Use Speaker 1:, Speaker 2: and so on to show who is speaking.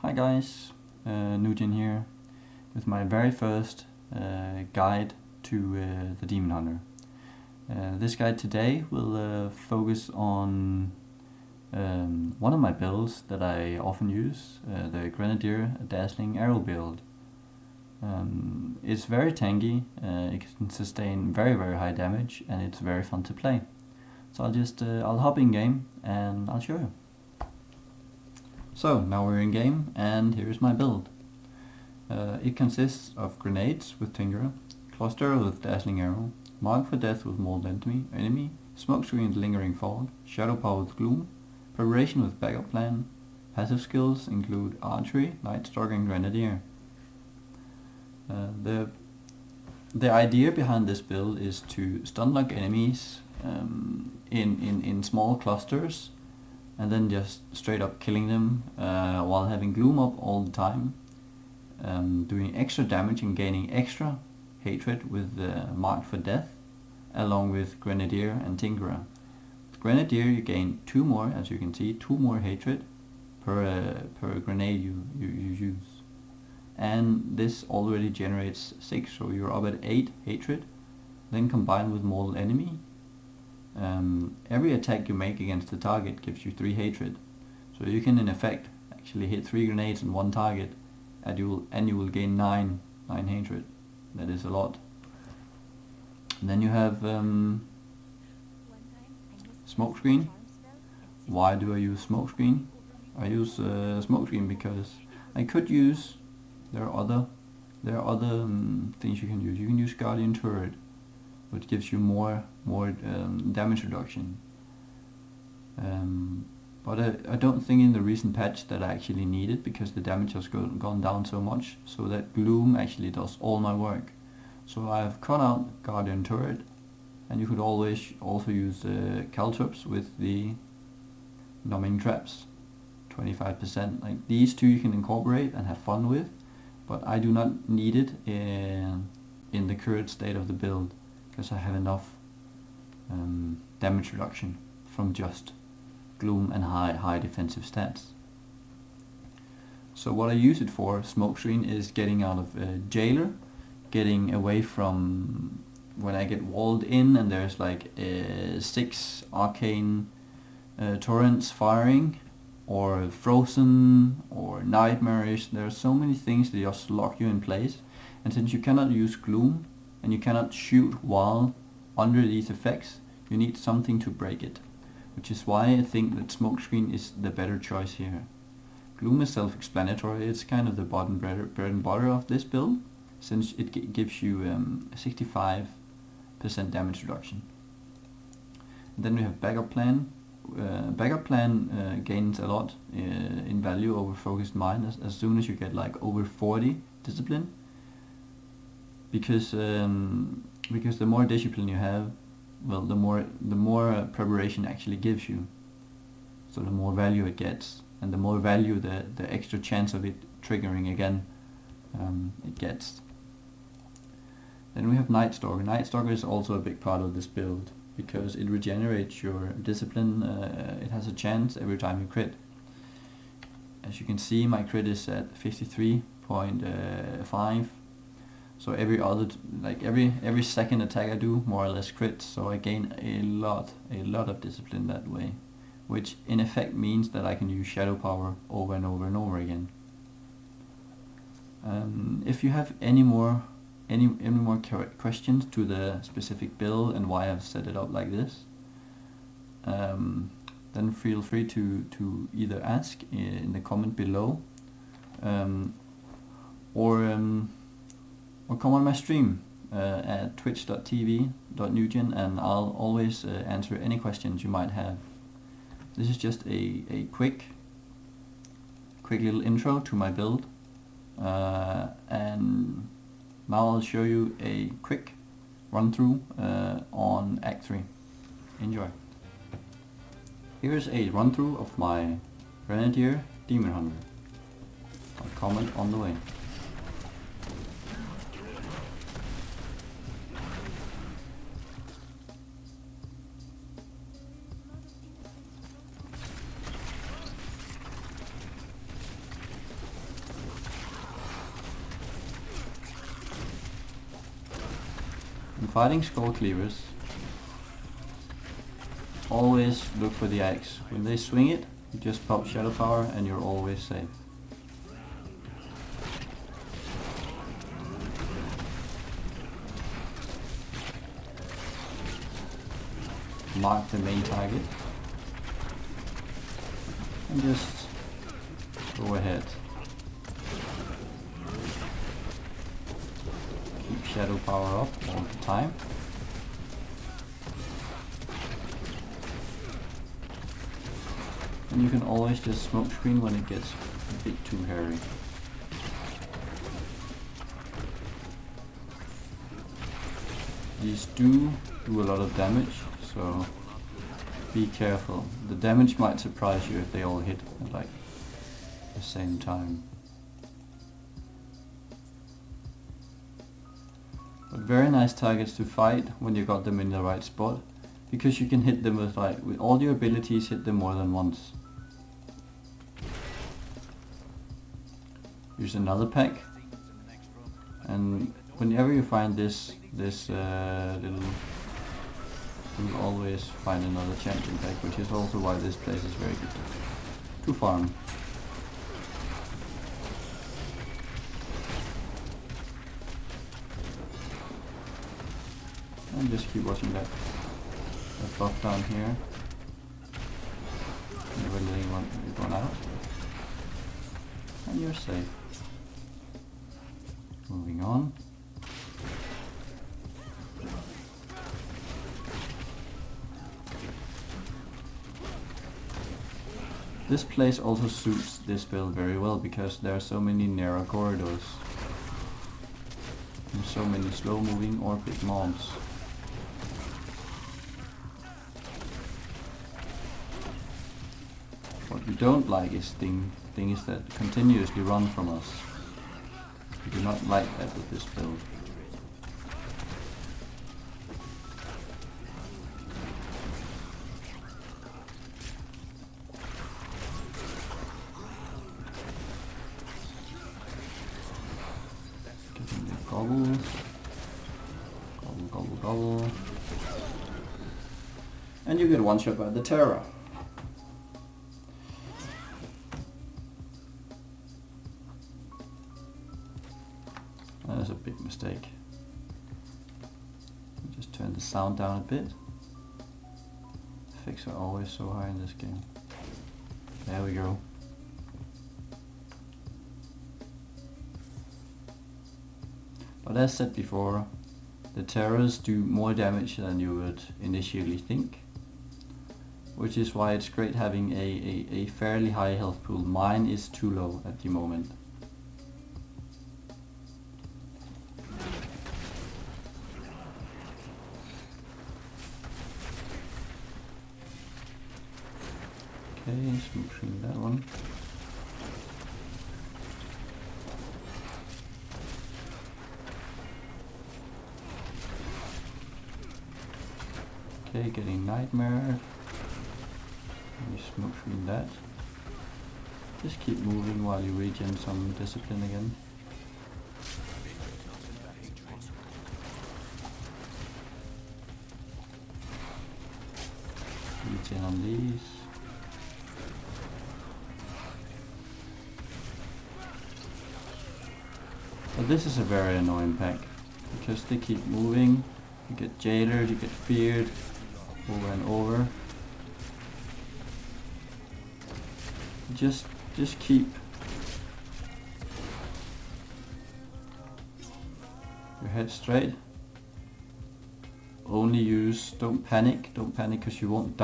Speaker 1: Hi guys, Nugiyen here with my very first guide to the Demon Hunter. This guide today will focus on one of my builds that I often use, the Grenadier Dazzling Arrow build. It's very tanky, it can sustain very high damage, and it's very fun to play. So I'll hop in game and I'll show you. So now we're in game, and here's my build. It consists of grenades with Tinkerer, cluster with Dazzling Arrow, mark for death with Mauled enemy, smokescreen with Lingering Fog, shadow power with Gloom, preparation with backup plan. Passive skills include archery, Night Stalker and Grenadier. The idea behind this build is to stun lock enemies in small clusters, and then just straight up killing them while having Gloom up all the time, doing extra damage and gaining extra hatred with Mark for Death, along with Grenadier and Tinkerer. With Grenadier you gain 2 more, as you can see, 2 more hatred per grenade you use. And this already generates 6, so you're up at 8 hatred. Then combined with Mortal Enemy, every attack you make against the target gives you 3 hatred. So you can in effect actually hit 3 grenades on one target, and you will gain 9 hatred. That is a lot. And then you have smokescreen. Why do I use smokescreen? I use smokescreen because I could use. There are other things you can use. You can use Guardian Turret, which gives you more damage reduction. But I don't think in the recent patch that I actually need it, because the damage has gone down so much, so that Gloom actually does all my work. So I've cut out Guardian Turret, and you could always also use Caltrops with the Numbing Traps, 25%. Like these two you can incorporate and have fun with, but I do not need it in the current state of the build, because I have enough damage reduction from just Gloom and high defensive stats. So what I use it for, smokescreen, is getting out of Jailer, getting away from when I get walled in and there's like 6 arcane torrents firing, or frozen, or nightmarish. There are so many things that just lock you in place, and since you cannot use Gloom and you cannot shoot while under these effects, you need something to break it, which is why I think that smokescreen is the better choice here. Gloom is self-explanatory. It's kind of the bread and butter of this build, since it gives you 65% damage reduction. And then we have backup plan. Backup plan gains a lot in value over focused mind as soon as you get like over 40 discipline, because the more discipline you have, well, the more preparation actually gives you, so the more value it gets, and the more value the extra chance of it triggering again it gets. Then we have Night Stalker. Night Stalker is also a big part of this build, because it regenerates your discipline. It has a chance every time you crit. As you can see, my crit is at 53.5. So every second attack I do more or less crits. So I gain a lot of discipline that way, which in effect means that I can use shadow power over and over again. If you have any more questions to the specific build and why I've set it up like this, then feel free to either ask in the comment below, or come on my stream at twitch.tv/Nugiyen, and I'll always answer any questions you might have. This is just a quick little intro to my build, and now I'll show you a quick run through on Act 3. Enjoy. Here's a run through of my Grenadier Demon Hunter. I'll comment on the way. fighting skull cleavers, always look for the axe. When they swing it, you just pop shadow power and you're always safe. Mark the main target and just go ahead. Keep shadow power up all the time. And you can always just smoke screen when it gets a bit too hairy. These do a lot of damage, so be careful. The damage might surprise you if they all hit at like the same time. But very nice targets to fight when you got them in the right spot, because you can hit them with all your abilities, hit them more than once. Here's another pack, and whenever you find this little, you'll always find another champion pack, which is also why this place is very good to farm. And just keep watching that buff down here. Never letting it run out. And you're safe. Moving on. This place also suits this build very well because there are so many narrow corridors and so many slow moving or big mobs. What we don't like is things that continuously run from us. We do not like that with this build. Getting the gobble. Gobble. And you get one shot by the Terror. That is a big mistake. Just turn the sound down a bit. Effects are always so high in this game. There we go. But as said before, the terrors do more damage than you would initially think, which is why it's great having a fairly high health pool. Mine is too low at the moment. Okay, smooth screen that one. Okay, getting Nightmare. You smoke screen that. Just keep moving while you regen some discipline again. Regen on these. But this is a very annoying pack because they keep moving. You get jailered, you get feared over and over. Just keep your head straight. Only use, don't panic because you won't die.